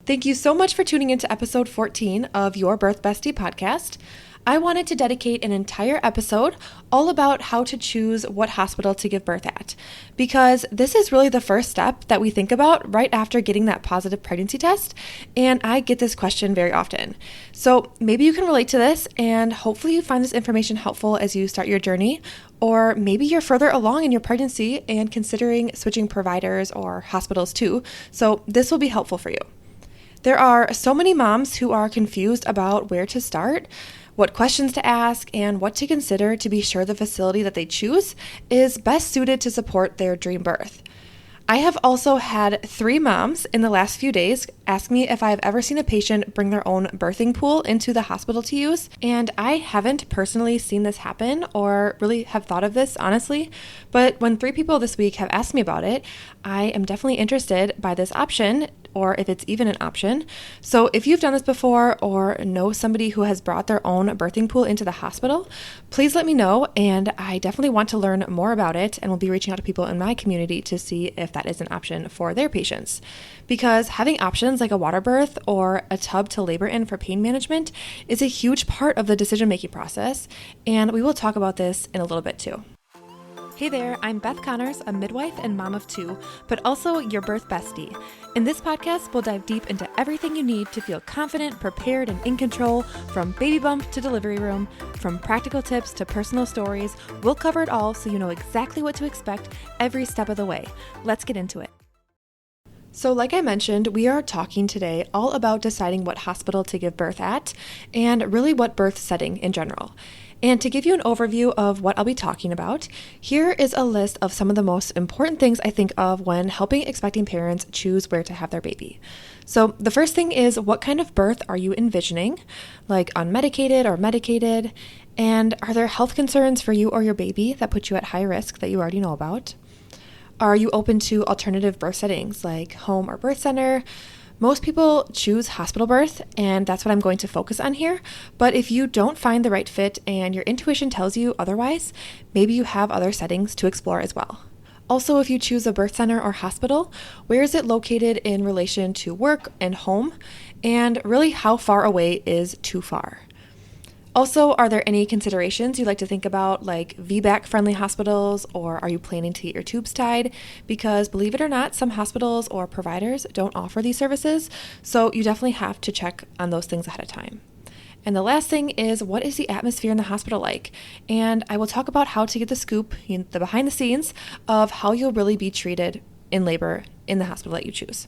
Thank you so much for tuning into episode 14 of your Birth Bestie podcast. I wanted to dedicate an entire episode all about how to choose what hospital to give birth at, because this is really the first step that we think about right after getting that positive pregnancy test, and I get this question very often. So maybe you can relate to this, and hopefully you find this information helpful as you start your journey, or maybe you're further along in your pregnancy and considering switching providers or hospitals too, so this will be helpful for you. There are so many moms who are confused about where to start, what questions to ask, and what to consider to be sure the facility that they choose is best suited to support their dream birth. I have also had 3 moms in the last few days ask me if I have ever seen a patient bring their own birthing pool into the hospital to use, and I haven't personally seen this happen or really have thought of this, honestly, but when 3 people this week have asked me about it, I am definitely interested by this option, or if it's even an option. So if you've done this before or know somebody who has brought their own birthing pool into the hospital, please let me know, and I definitely want to learn more about it, and will be reaching out to people in my community to see if that is an option for their patients. Because having options like a water birth or a tub to labor in for pain management is a huge part of the decision-making process, and we will talk about this in a little bit too. Hey there, I'm Beth Connors, a midwife and mom of 2, but also your birth bestie. In this podcast, we'll dive deep into everything you need to feel confident, prepared, and in control, from baby bump to delivery room, from practical tips to personal stories. We'll cover it all so you know exactly what to expect every step of the way. Let's get into it. So like I mentioned, we are talking today all about deciding what hospital to give birth at, and really what birth setting in general. And to give you an overview of what I'll be talking about, here is a list of some of the most important things I think of when helping expecting parents choose where to have their baby. So the first thing is, what kind of birth are you envisioning, like unmedicated or medicated? And are there health concerns for you or your baby that put you at high risk that you already know about? Are you open to alternative birth settings like home or birth center? Most people choose hospital birth, and that's what I'm going to focus on here. But if you don't find the right fit and your intuition tells you otherwise, maybe you have other settings to explore as well. Also, if you choose a birth center or hospital, where is it located in relation to work and home? And really, how far away is too far? Also, are there any considerations you'd like to think about, like VBAC-friendly hospitals, or are you planning to get your tubes tied? Because believe it or not, some hospitals or providers don't offer these services, so you definitely have to check on those things ahead of time. And the last thing is, what is the atmosphere in the hospital like? And I will talk about how to get the scoop, the behind the scenes of how you'll really be treated in labor in the hospital that you choose.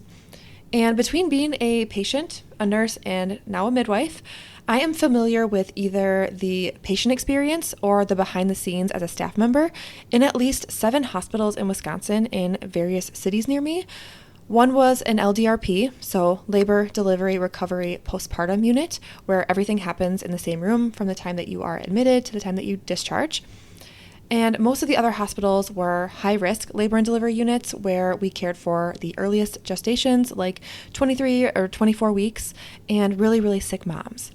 And between being a patient, a nurse, and now a midwife, I am familiar with either the patient experience or the behind the scenes as a staff member in at least 7 hospitals in Wisconsin in various cities near me. One was an LDRP, so labor, delivery, recovery, postpartum unit, where everything happens in the same room from the time that you are admitted to the time that you discharge. And most of the other hospitals were high-risk labor and delivery units where we cared for the earliest gestations, like 23 or 24 weeks, and really, really sick moms.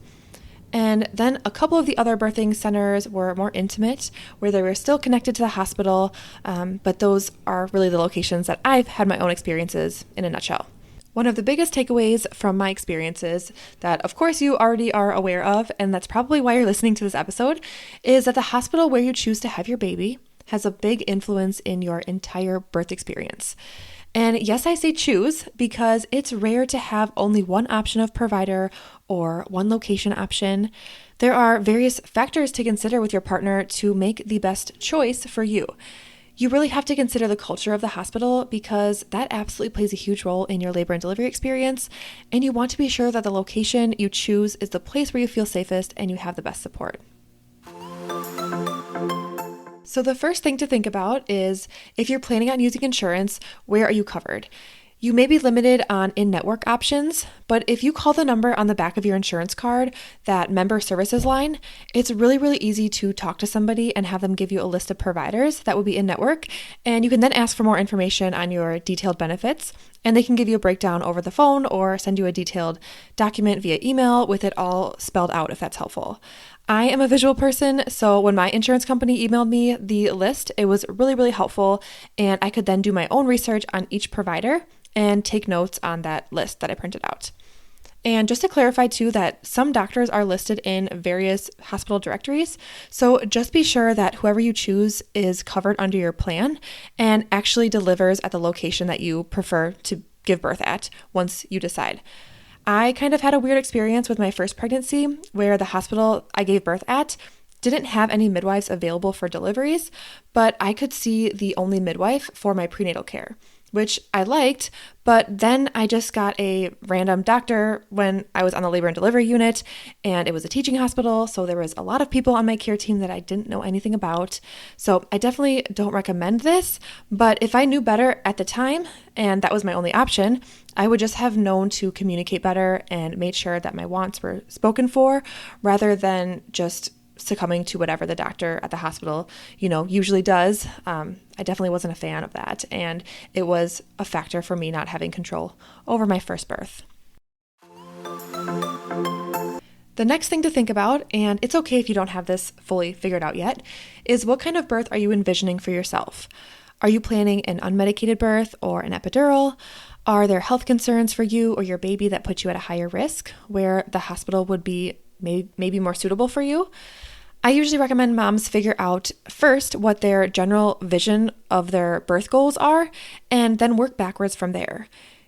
And then a couple of the other birthing centers were more intimate, where they were still connected to the hospital, but those are really the locations that I've had my own experiences in a nutshell. One of the biggest takeaways from my experiences that, of course, you already are aware of, and that's probably why you're listening to this episode, is that the hospital where you choose to have your baby has a big influence in your entire birth experience. And yes, I say choose because it's rare to have only one option of provider or one location option. There are various factors to consider with your partner to make the best choice for you. You really have to consider the culture of the hospital because that absolutely plays a huge role in your labor and delivery experience, and you want to be sure that the location you choose is the place where you feel safest and you have the best support. So the first thing to think about is, if you're planning on using insurance, where are you covered? You may be limited on in-network options, but if you call the number on the back of your insurance card, that member services line, it's really, really easy to talk to somebody and have them give you a list of providers that would be in-network, and you can then ask for more information on your detailed benefits. And they can give you a breakdown over the phone or send you a detailed document via email with it all spelled out if that's helpful. I am a visual person, so when my insurance company emailed me the list, it was really, really helpful. And I could then do my own research on each provider and take notes on that list that I printed out. And just to clarify too, that some doctors are listed in various hospital directories. So just be sure that whoever you choose is covered under your plan and actually delivers at the location that you prefer to give birth at once you decide. I kind of had a weird experience with my first pregnancy where the hospital I gave birth at didn't have any midwives available for deliveries, but I could see the only midwife for my prenatal care, which I liked, but then I just got a random doctor when I was on the labor and delivery unit, and it was a teaching hospital, so there was a lot of people on my care team that I didn't know anything about. So I definitely don't recommend this, but if I knew better at the time, and that was my only option, I would just have known to communicate better and made sure that my wants were spoken for, rather than just succumbing to whatever the doctor at the hospital, usually does. I definitely wasn't a fan of that. And it was a factor for me not having control over my first birth. The next thing to think about, and it's okay if you don't have this fully figured out yet, is what kind of birth are you envisioning for yourself? Are you planning an unmedicated birth or an epidural? Are there health concerns for you or your baby that put you at a higher risk where the hospital would be maybe more suitable for you? I usually recommend moms figure out first what their general vision of their birth goals are and then work backwards from there.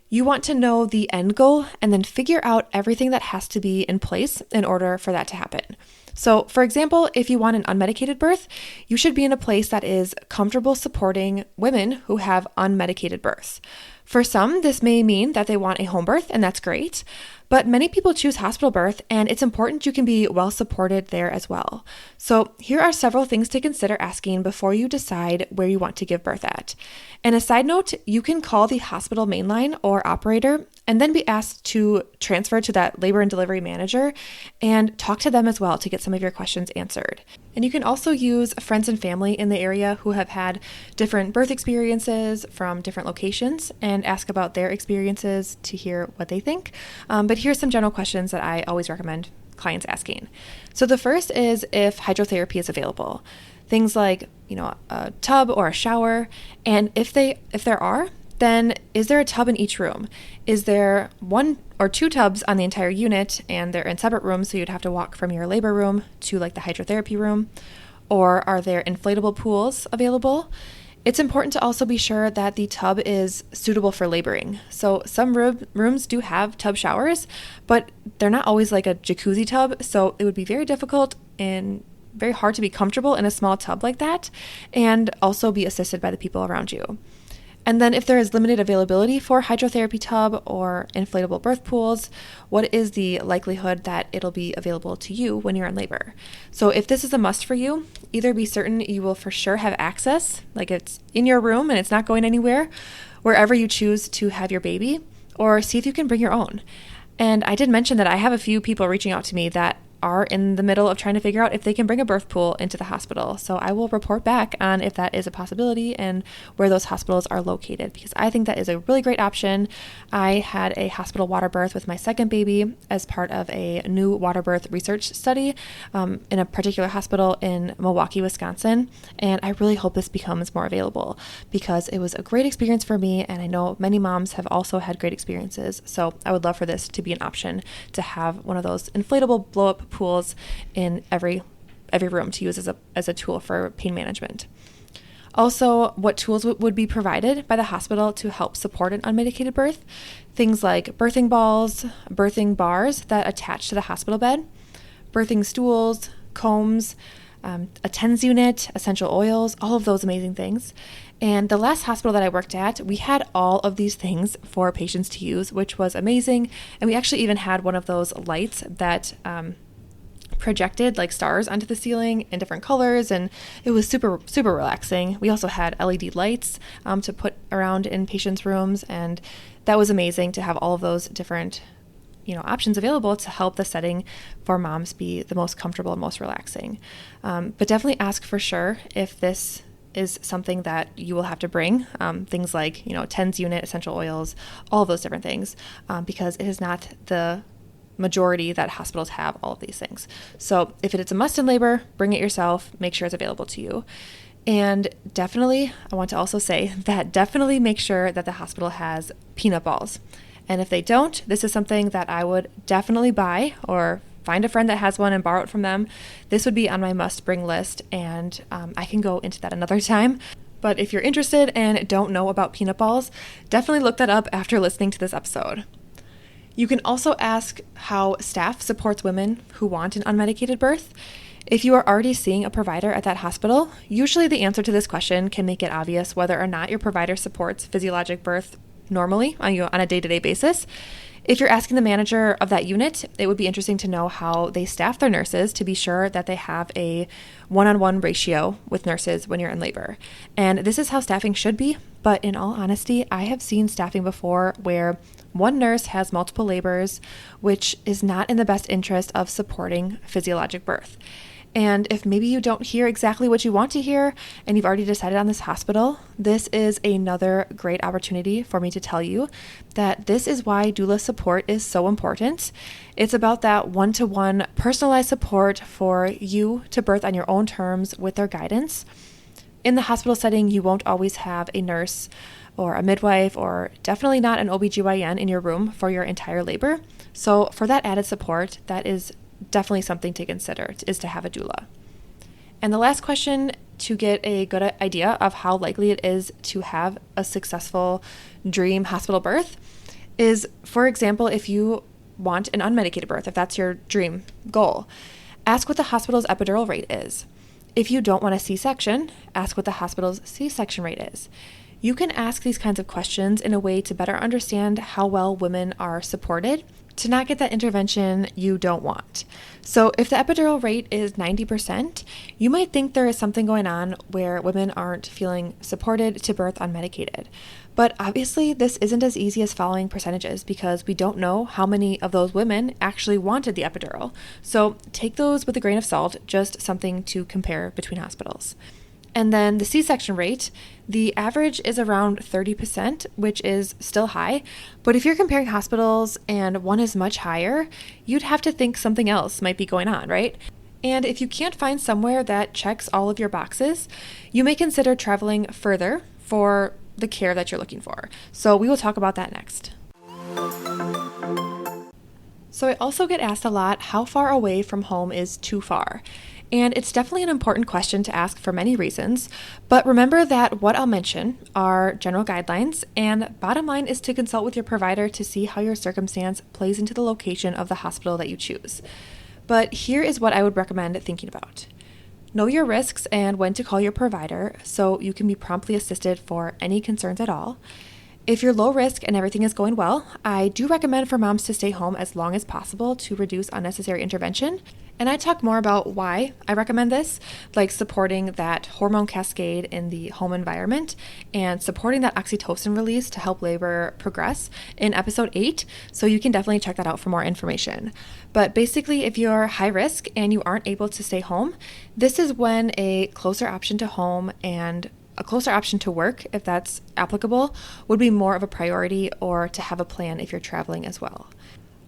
You want to know the end goal and then figure out everything that has to be in place in order for that to happen. So, for example, if you want an unmedicated birth, you should be in a place that is comfortable supporting women who have unmedicated births. For some, this may mean that they want a home birth, and that's great. But many people choose hospital birth, and it's important you can be well supported there as well. So here are several things to consider asking before you decide where you want to give birth at. And a side note, you can call the hospital mainline or operator and then be asked to transfer to that labor and delivery manager and talk to them as well to get some of your questions answered. And you can also use friends and family in the area who have had different birth experiences from different locations and ask about their experiences to hear what they think. But here's some general questions that I always recommend clients asking. So the first is if hydrotherapy is available. Things like, a tub or a shower. And if there are, then is there a tub in each room? Is there one or two tubs on the entire unit and they're in separate rooms, so you'd have to walk from your labor room to like the hydrotherapy room? Or are there inflatable pools available? It's important to also be sure that the tub is suitable for laboring. So some rooms do have tub showers, but they're not always like a jacuzzi tub, so it would be very difficult and very hard to be comfortable in a small tub like that and also be assisted by the people around you. And then if there is limited availability for hydrotherapy tub or inflatable birth pools, what is the likelihood that it'll be available to you when you're in labor? So if this is a must for you, either be certain you will for sure have access, like it's in your room and it's not going anywhere, wherever you choose to have your baby, or see if you can bring your own. And I did mention that I have a few people reaching out to me that are in the middle of trying to figure out if they can bring a birth pool into the hospital. So I will report back on if that is a possibility and where those hospitals are located, because I think that is a really great option. I had a hospital water birth with my second baby as part of a new water birth research study in a particular hospital in Milwaukee, Wisconsin. And I really hope this becomes more available because it was a great experience for me. And I know many moms have also had great experiences. So I would love for this to be an option to have one of those inflatable blow-up pools in every room to use as a tool for pain management. Also, what tools would be provided by the hospital to help support an unmedicated birth? Things like birthing balls, birthing bars that attach to the hospital bed, birthing stools, combs, a TENS unit, essential oils, all of those amazing things. And the last hospital that I worked at, we had all of these things for patients to use, which was amazing. And we actually even had one of those lights that projected like stars onto the ceiling in different colors, and it was super, super relaxing. We also had LED lights to put around in patients' rooms, and that was amazing to have all of those different options available to help the setting for moms be the most comfortable and most relaxing. But definitely ask for sure if this is something that you will have to bring, things like, TENS unit, essential oils, all of those different things, because it is not the majority that hospitals have all of these things. So if it's a must in labor, bring it yourself, make sure it's available to you. And definitely, I want to also say that definitely make sure that the hospital has peanut balls. And if they don't, this is something that I would definitely buy or find a friend that has one and borrow it from them. This would be on my must-bring list, and I can go into that another time. But if you're interested and don't know about peanut balls, definitely look that up after listening to this episode. You can also ask how staff supports women who want an unmedicated birth. If you are already seeing a provider at that hospital, usually the answer to this question can make it obvious whether or not your provider supports physiologic birth normally on a day-to-day basis. If you're asking the manager of that unit, it would be interesting to know how they staff their nurses to be sure that they have a one-on-one ratio with nurses when you're in labor. And this is how staffing should be, but in all honesty, I have seen staffing before where one nurse has multiple labors, which is not in the best interest of supporting physiologic birth. And if maybe you don't hear exactly what you want to hear and you've already decided on this hospital, this is another great opportunity for me to tell you that this is why doula support is so important. It's about that one-to-one personalized support for you to birth on your own terms with their guidance. In the hospital setting, you won't always have a nurse or a midwife or definitely not an OBGYN in your room for your entire labor. So for that added support, that is definitely something to consider, is to have a doula. And the last question to get a good idea of how likely it is to have a successful dream hospital birth is, for example, if you want an unmedicated birth, if that's your dream goal, ask what the hospital's epidural rate is. If you don't want a C-section, ask what the hospital's C-section rate is. You can ask these kinds of questions in a way to better understand how well women are supported to not get that intervention you don't want. So if the epidural rate is 90%, you might think there is something going on where women aren't feeling supported to birth unmedicated. But obviously, this isn't as easy as following percentages because we don't know how many of those women actually wanted the epidural. So take those with a grain of salt, just something to compare between hospitals. And then the C-section rate, the average is around 30%, which is still high. But if you're comparing hospitals and one is much higher, you'd have to think something else might be going on, right? And if you can't find somewhere that checks all of your boxes, you may consider traveling further for the care that you're looking for. So we will talk about that next. So I also get asked a lot, how far away from home is too far? And it's definitely an important question to ask for many reasons, but remember that what I'll mention are general guidelines, and bottom line is to consult with your provider to see how your circumstance plays into the location of the hospital that you choose. But here is what I would recommend thinking about. Know your risks and when to call your provider so you can be promptly assisted for any concerns at all. If you're low risk and everything is going well, I do recommend for moms to stay home as long as possible to reduce unnecessary intervention. And I talk more about why I recommend this, like supporting that hormone cascade in the home environment and supporting that oxytocin release to help labor progress in episode 8. So you can definitely check that out for more information. But basically, if you're high risk and you aren't able to stay home, this is when a closer option to home and a closer option to work, if that's applicable, would be more of a priority, or to have a plan if you're traveling as well.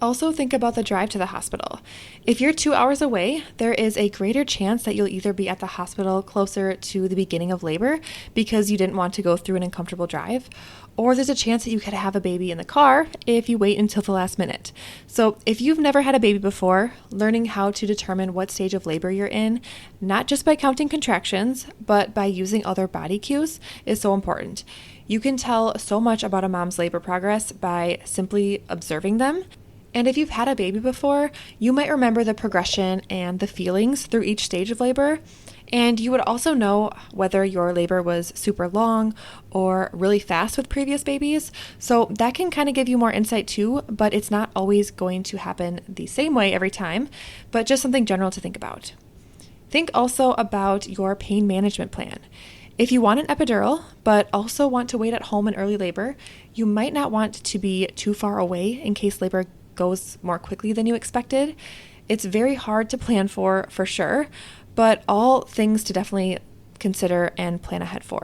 Also think about the drive to the hospital. If you're 2 hours away, there is a greater chance that you'll either be at the hospital closer to the beginning of labor because you didn't want to go through an uncomfortable drive, or there's a chance that you could have a baby in the car if you wait until the last minute. So if you've never had a baby before, learning how to determine what stage of labor you're in, not just by counting contractions, but by using other body cues, is so important. You can tell so much about a mom's labor progress by simply observing them. And if you've had a baby before, you might remember the progression and the feelings through each stage of labor. And you would also know whether your labor was super long or really fast with previous babies. So that can kind of give you more insight too, but it's not always going to happen the same way every time, but just something general to think about. Think also about your pain management plan. If you want an epidural, but also want to wait at home in early labor, you might not want to be too far away in case labor goes more quickly than you expected. It's very hard to plan for sure, but all things to definitely consider and plan ahead for.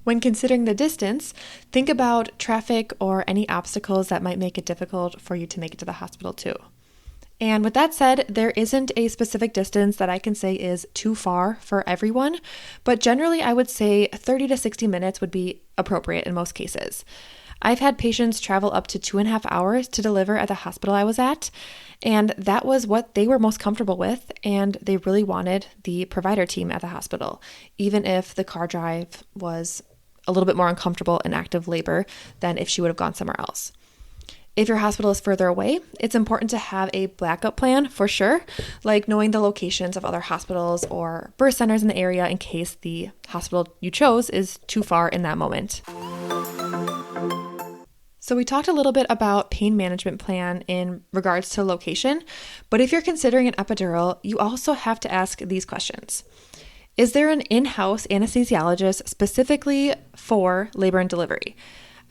When considering the distance, think about traffic or any obstacles that might make it difficult for you to make it to the hospital too. And with that said, there isn't a specific distance that I can say is too far for everyone, but generally I would say 30 to 60 minutes would be appropriate in most cases. I've had patients travel up to 2.5 hours to deliver at the hospital I was at, and that was what they were most comfortable with, and they really wanted the provider team at the hospital, even if the car drive was a little bit more uncomfortable in active labor than if she would have gone somewhere else. If your hospital is further away, it's important to have a backup plan for sure, like knowing the locations of other hospitals or birth centers in the area in case the hospital you chose is too far in that moment. So we talked a little bit about pain management plan in regards to location, but if you're considering an epidural, you also have to ask these questions. Is there an in-house anesthesiologist specifically for labor and delivery?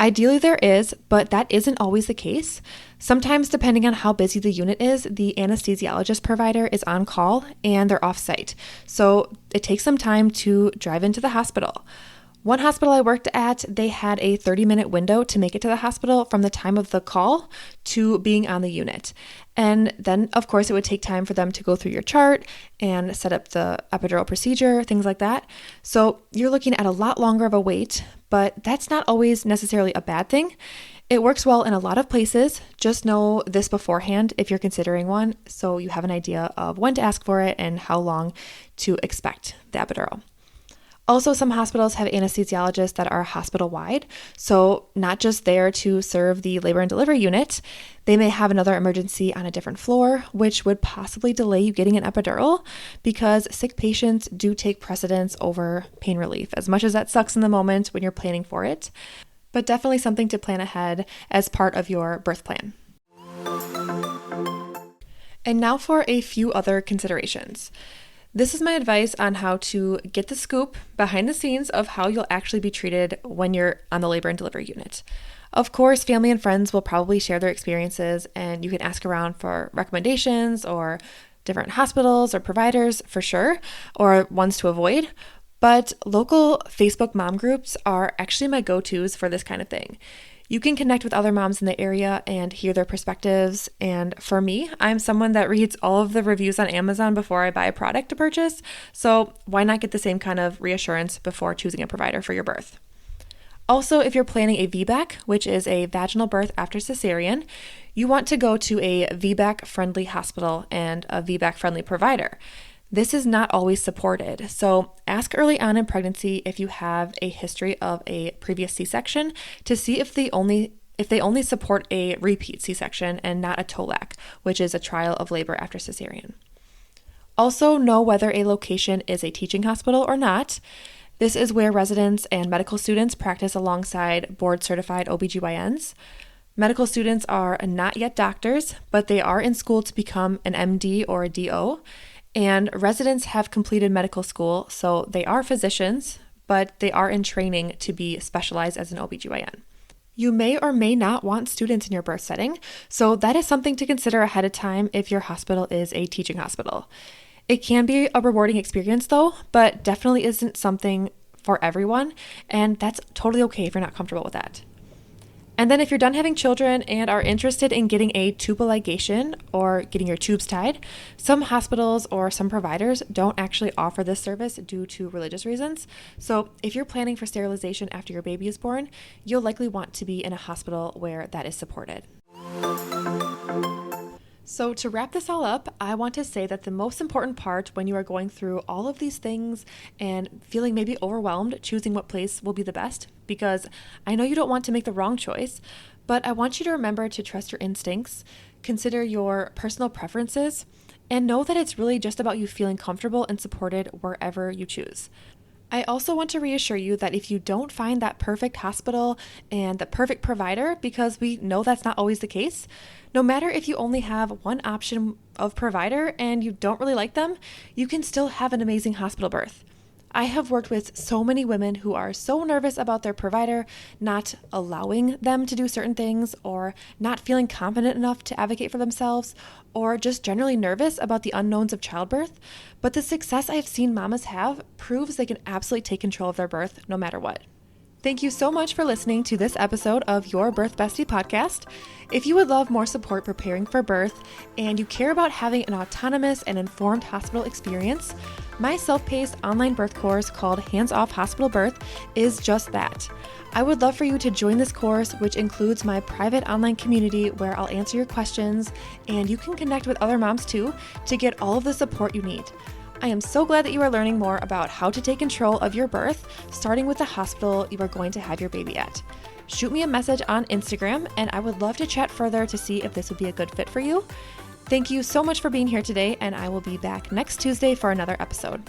Ideally there is, but that isn't always the case. Sometimes, depending on how busy the unit is, the anesthesiologist provider is on call and they're off-site. So it takes some time to drive into the hospital. One hospital I worked at, they had a 30-minute window to make it to the hospital from the time of the call to being on the unit. And then, of course, it would take time for them to go through your chart and set up the epidural procedure, things like that. So you're looking at a lot longer of a wait, but that's not always necessarily a bad thing. It works well in a lot of places. Just know this beforehand if you're considering one, so you have an idea of when to ask for it and how long to expect the epidural. Also, some hospitals have anesthesiologists that are hospital-wide, so not just there to serve the labor and delivery unit. They may have another emergency on a different floor, which would possibly delay you getting an epidural because sick patients do take precedence over pain relief, as much as that sucks in the moment when you're planning for it, but definitely something to plan ahead as part of your birth plan. And now for a few other considerations. This is my advice on how to get the scoop behind the scenes of how you'll actually be treated when you're on the labor and delivery unit. Of course, family and friends will probably share their experiences, and you can ask around for recommendations or different hospitals or providers for sure, or ones to avoid. But local Facebook mom groups are actually my go-tos for this kind of thing. You can connect with other moms in the area and hear their perspectives. And for me, I'm someone that reads all of the reviews on Amazon before I buy a product to purchase. So why not get the same kind of reassurance before choosing a provider for your birth? Also, if you're planning a VBAC, which is a vaginal birth after cesarean, you want to go to a VBAC-friendly hospital and a VBAC-friendly provider. This is not always supported, so ask early on in pregnancy if you have a history of a previous C-section to see if they only support a repeat C-section and not a TOLAC, which is a trial of labor after cesarean. Also, know whether a location is a teaching hospital or not. This is where residents and medical students practice alongside board-certified OBGYNs. Medical students are not yet doctors, but they are in school to become an MD or a DO. And residents have completed medical school, so they are physicians, but they are in training to be specialized as an OBGYN. You may or may not want students in your birth setting, so that is something to consider ahead of time if your hospital is a teaching hospital. It can be a rewarding experience though, but definitely isn't something for everyone, and that's totally okay if you're not comfortable with that. And then if you're done having children and are interested in getting a tubal ligation or getting your tubes tied, some hospitals or some providers don't actually offer this service due to religious reasons. So if you're planning for sterilization after your baby is born, you'll likely want to be in a hospital where that is supported. So to wrap this all up, I want to say that the most important part when you are going through all of these things and feeling maybe overwhelmed, choosing what place will be the best, because I know you don't want to make the wrong choice, but I want you to remember to trust your instincts, consider your personal preferences, and know that it's really just about you feeling comfortable and supported wherever you choose. I also want to reassure you that if you don't find that perfect hospital and the perfect provider, because we know that's not always the case, no matter if you only have one option of provider and you don't really like them, you can still have an amazing hospital birth. I have worked with so many women who are so nervous about their provider not allowing them to do certain things, or not feeling confident enough to advocate for themselves, or just generally nervous about the unknowns of childbirth. But the success I have seen mamas have proves they can absolutely take control of their birth no matter what. Thank you so much for listening to this episode of Your Birth Bestie podcast. If you would love more support preparing for birth and you care about having an autonomous and informed hospital experience, my self-paced online birth course called Hands Off Hospital Birth is just that. I would love for you to join this course, which includes my private online community where I'll answer your questions and you can connect with other moms too to get all of the support you need. I am so glad that you are learning more about how to take control of your birth, starting with the hospital you are going to have your baby at. Shoot me a message on Instagram, and I would love to chat further to see if this would be a good fit for you. Thank you so much for being here today, and I will be back next Tuesday for another episode.